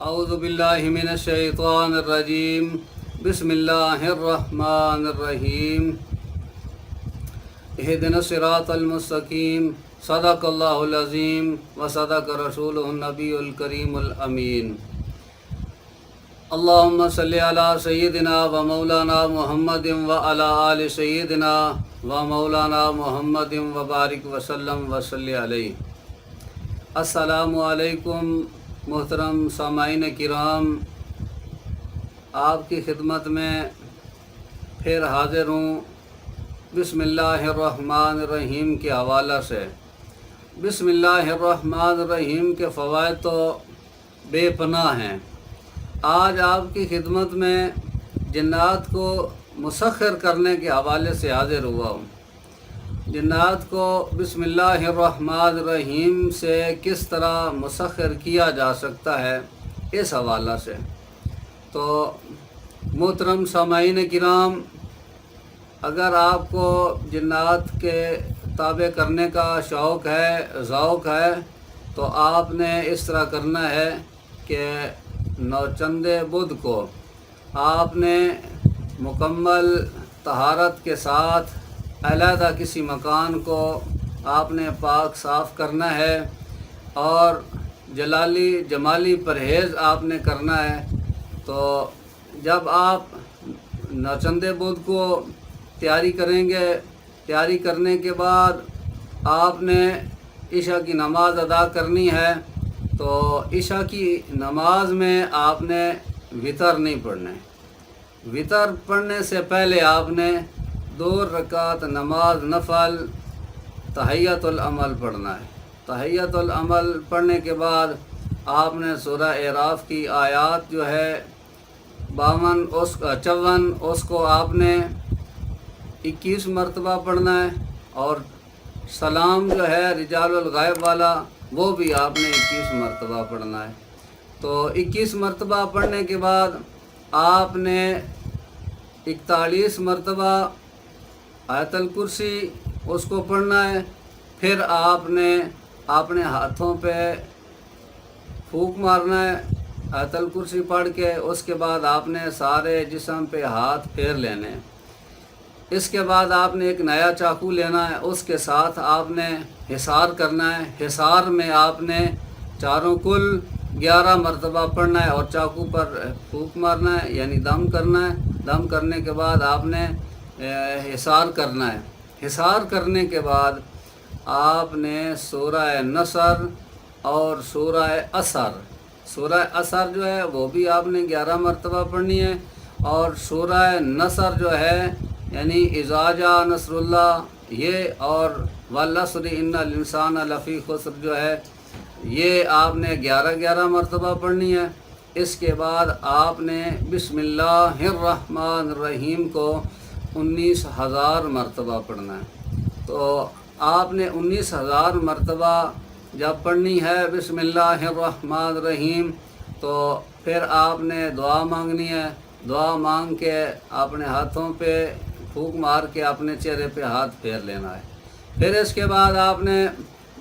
اعوذ باللہ من الشیطان الرجیم بسم اللہ الرحمن الرحیم اہدنا الصراط المستقیم صدق اللہ العظیم وصدق رسولہ النبی الکریم الامین اللہم صلی علی سیدنا و مولانا محمد و علی آل سیدنا و مولانا محمد و بارک وسلم وصلی علیہ۔ السلام علیکم محترم سامعین کرام، آپ کی خدمت میں پھر حاضر ہوں بسم اللہ الرحمن الرحیم کے حوالہ سے۔ بسم اللہ الرحمن الرحیم کے فوائد تو بے پناہ ہیں۔ آج آپ کی خدمت میں جنات کو مسخر کرنے کے حوالے سے حاضر ہوا ہوں۔ جنات کو بسم اللہ الرحمن الرحیم سے کس طرح مسخر کیا جا سکتا ہے، اس حوالہ سے۔ تو محترم سامعین کرام، اگر آپ کو جنات کے تابع کرنے کا شوق ہے، ذوق ہے، تو آپ نے اس طرح کرنا ہے کہ نوچند بدھ کو آپ نے مکمل طہارت کے ساتھ علیحدہ کسی مکان کو آپ نے پاک صاف کرنا ہے اور جمالی پرہیز آپ نے کرنا ہے۔ تو جب آپ نوچند بدھ کو تیاری کریں گے، تیاری کرنے کے بعد آپ نے عشاء کی نماز ادا کرنی ہے۔ تو عشاء کی نماز میں آپ نے وطر نہیں پڑھنا ہے۔ وطر پڑھنے سے پہلے آپ نے 2 رکعت نماز نفل تحیۃ العمل پڑھنا ہے۔ تحیۃ العمل پڑھنے کے بعد آپ نے سورہ اعراف کی آیات جو ہے 54 اس کو آپ نے 21 مرتبہ پڑھنا ہے، اور سلام جو ہے رجال الغائب والا وہ بھی آپ نے 21 مرتبہ پڑھنا ہے۔ تو 21 مرتبہ پڑھنے کے بعد آپ نے 41 مرتبہ آیت الکرسی اس کو پڑھنا ہے۔ پھر آپ نے اپنے ہاتھوں پہ پھونک مارنا ہے آیت الکرسی پڑھ کے۔ اس کے بعد آپ نے سارے جسم پہ ہاتھ پھیر لینے ہیں۔ اس کے بعد آپ نے ایک نیا چاقو لینا ہے، اس کے ساتھ آپ نے حصار کرنا ہے۔ حصار میں آپ نے چاروں کل 11 مرتبہ پڑھنا ہے اور چاقو پر پھونک مارنا ہے، یعنی دم کرنا ہے۔ دم کرنے کے بعد آپ نے حصار کرنا ہے۔ حصار کرنے کے بعد آپ نے سورہ نصر اور سورہ عصر جو ہے وہ بھی آپ نے 11 مرتبہ پڑھنی ہے، اور سورہ نصر جو ہے یعنی اذا جاء نصر اللہ یہ، اور والعصر ان الانسان لفی خسر جو ہے یہ آپ نے 11 مرتبہ پڑھنی ہے۔ اس کے بعد آپ نے بسم اللہ الرحمن الرحیم کو 19,000 مرتبہ پڑھنا ہے۔ تو آپ نے 19,000 مرتبہ جب پڑھنی ہے بسم اللہ الرحمن الرحیم، تو پھر آپ نے دعا مانگنی ہے۔ دعا مانگ کے اپنے ہاتھوں پہ پھونک مار کے اپنے چہرے پہ ہاتھ پھیر لینا ہے۔ پھر اس کے بعد آپ نے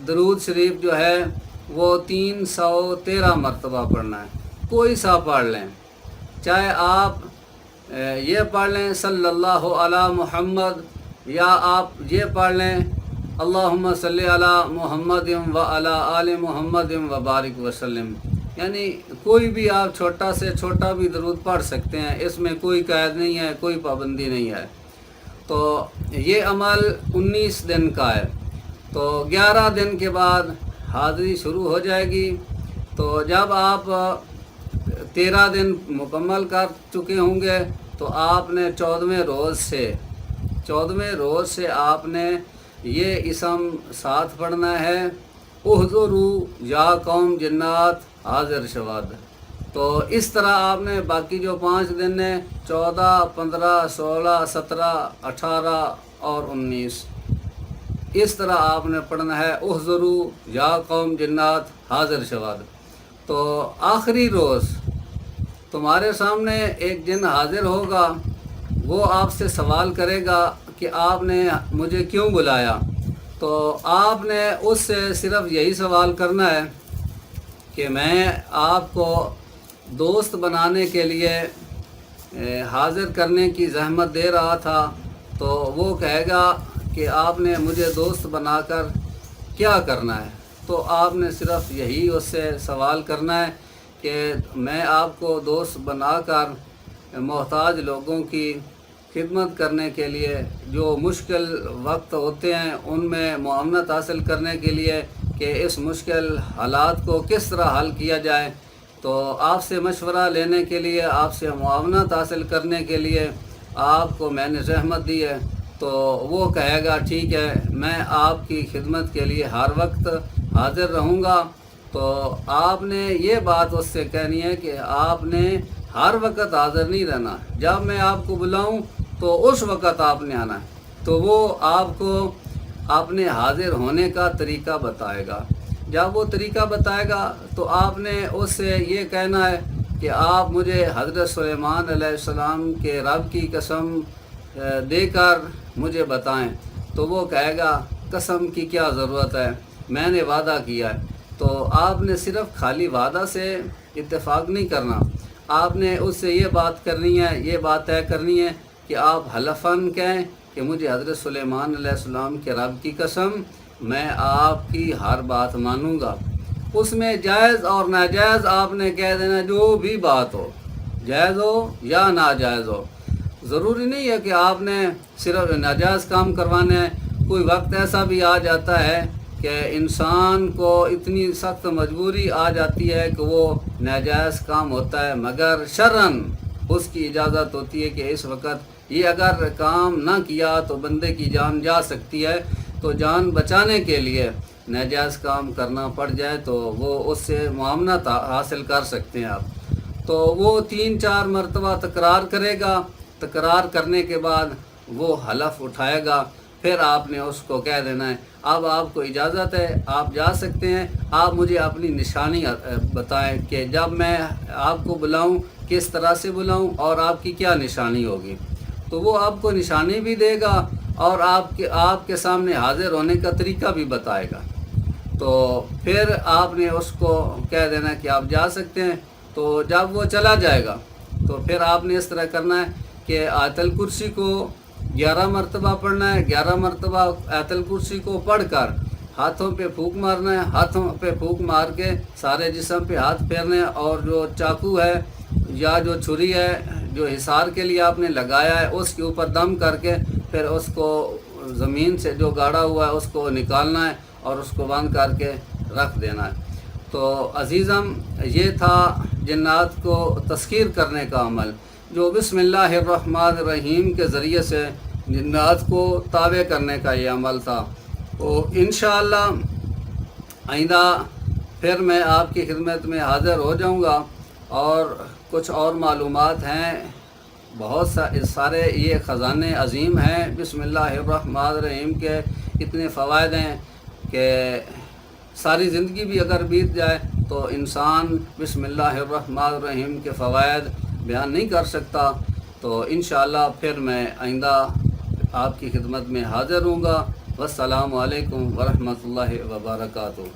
درود شریف جو ہے وہ 313 مرتبہ پڑھنا ہے۔ کوئی سا پڑھ لیں، چاہے آپ یہ پڑھ لیں صلی اللہ علی محمد، یا آپ یہ پڑھ لیں اللہم صلی علی محمد و علی آل محمد و بارک وسلم، یعنی کوئی بھی آپ چھوٹا سے چھوٹا بھی درود پڑھ سکتے ہیں، اس میں کوئی قید نہیں ہے، کوئی پابندی نہیں ہے۔ تو یہ عمل 19 دن کا ہے۔ تو 11 دن کے بعد حاضری شروع ہو جائے گی۔ تو جب آپ 13 دن مکمل کر چکے ہوں گے تو آپ نے 14ویں روز سے آپ نے یہ اسم ساتھ پڑھنا ہے، احضروا یا قوم جنات حاضر شود۔ تو اس طرح آپ نے باقی جو 5 دن ہیں 14، 15، 16، 17، 18 اور 19 اس طرح آپ نے پڑھنا ہے احضروا یا قوم جنات حاضر شود۔ تو آخری روز تمہارے سامنے ایک جن حاضر ہوگا، وہ آپ سے سوال کرے گا کہ آپ نے مجھے کیوں بلایا؟ تو آپ نے اس سے صرف یہی سوال کرنا ہے کہ میں آپ کو دوست بنانے کے لیے حاضر کرنے کی زحمت دے رہا تھا تو وہ کہے گا کہ آپ نے مجھے دوست بنا کر کیا کرنا ہے؟ تو آپ نے صرف یہی اس سے سوال کرنا ہے کہ میں آپ کو دوست بنا کر محتاج لوگوں کی خدمت کرنے کے لیے، جو مشکل وقت ہوتے ہیں ان میں معاونت حاصل کرنے کے لیے کہ اس مشکل حالات کو کس طرح حل کیا جائے، تو آپ سے مشورہ لینے کے لیے، آپ سے معاونت حاصل کرنے کے لیے آپ کو میں نے زحمت دی ہے۔ تو وہ کہے گا ٹھیک ہے، میں آپ کی خدمت کے لیے ہر وقت حاضر رہوں گا۔ تو آپ نے یہ بات اس سے کہنی ہے کہ آپ نے ہر وقت حاضر نہیں رہنا، جب میں آپ کو بلاؤں تو اس وقت آپ نے آنا ہے۔ تو وہ آپ کو اپنے حاضر ہونے کا طریقہ بتائے گا۔ جب وہ طریقہ بتائے گا تو آپ نے اس سے یہ کہنا ہے کہ آپ مجھے حضرت سلیمان علیہ السلام کے رب کی قسم دے کر مجھے بتائیں۔ تو وہ کہے گا قسم کی کیا ضرورت ہے، میں نے وعدہ کیا ہے۔ تو آپ نے صرف خالی وعدہ سے اتفاق نہیں کرنا، آپ نے اس سے یہ بات کرنی ہے، یہ بات طے کرنی ہے کہ آپ حلفاً کہیں کہ مجھے حضرت سلیمان علیہ السلام کے رب کی قسم میں آپ کی ہر بات مانوں گا۔ اس میں جائز اور ناجائز آپ نے کہہ دینا، جو بھی بات ہو، جائز ہو یا ناجائز ہو۔ ضروری نہیں ہے کہ آپ نے صرف ناجائز کام کروانے ہیں۔ کوئی وقت ایسا بھی آ جاتا ہے کہ انسان کو اتنی سخت مجبوری آ جاتی ہے کہ وہ ناجائز کام ہوتا ہے، مگر شرعاً اس کی اجازت ہوتی ہے کہ اس وقت یہ اگر کام نہ کیا تو بندے کی جان جا سکتی ہے، تو جان بچانے کے لیے ناجائز کام کرنا پڑ جائے تو وہ اس سے معاونت حاصل کر سکتے ہیں آپ۔ تو وہ 3-4 مرتبہ تکرار کرے گا، تکرار کرنے کے بعد وہ حلف اٹھائے گا، پھر آپ نے اس کو کہہ دینا ہے اب آپ کو اجازت ہے، آپ جا سکتے ہیں، آپ مجھے اپنی نشانی بتائیں کہ جب میں آپ کو بلاؤں کس طرح سے بلاؤں اور آپ کی کیا نشانی ہوگی۔ تو وہ آپ کو نشانی بھی دے گا اور آپ کے سامنے حاضر ہونے کا طریقہ بھی بتائے گا۔ تو پھر آپ نے اس کو کہہ دینا کہ آپ جا سکتے ہیں۔ تو جب وہ چلا جائے گا تو پھر آپ نے اس طرح کرنا ہے کہ آیت الکرسی کو 11 مرتبہ پڑھنا ہے، 11 مرتبہ آیت الکرسی کو پڑھ کر ہاتھوں پہ پھونک مارنا ہے، ہاتھوں پہ پھونک مار کے سارے جسم پہ ہاتھ پھیرنے، اور جو چاقو ہے یا جو چھری ہے جو حصار کے لیے آپ نے لگایا ہے اس کے اوپر دم کر کے پھر اس کو زمین سے جو گاڑا ہوا ہے اس کو نکالنا ہے اور اس کو بند کر کے رکھ دینا ہے۔ تو عزیزم، یہ تھا جنات کو تسخیر کرنے کا عمل، جو بسم اللہ الرحمن الرحیم کے ذریعے سے جنات کو تابع کرنے کا یہ عمل تھا۔ تو انشاءاللہ آئندہ پھر میں آپ کی خدمت میں حاضر ہو جاؤں گا، اور کچھ اور معلومات ہیں، بہت سارے یہ خزانے عظیم ہیں بسم اللہ الرحمن الرحیم کے، اتنے فوائد ہیں کہ ساری زندگی بھی اگر بیت جائے تو انسان بسم اللہ الرحمن الرحیم کے فوائد بیان نہیں کر سکتا۔ تو انشاءاللہ پھر میں آئندہ آپ کی خدمت میں حاضر ہوں گا۔ والسلام علیکم ورحمۃ اللہ وبرکاتہ۔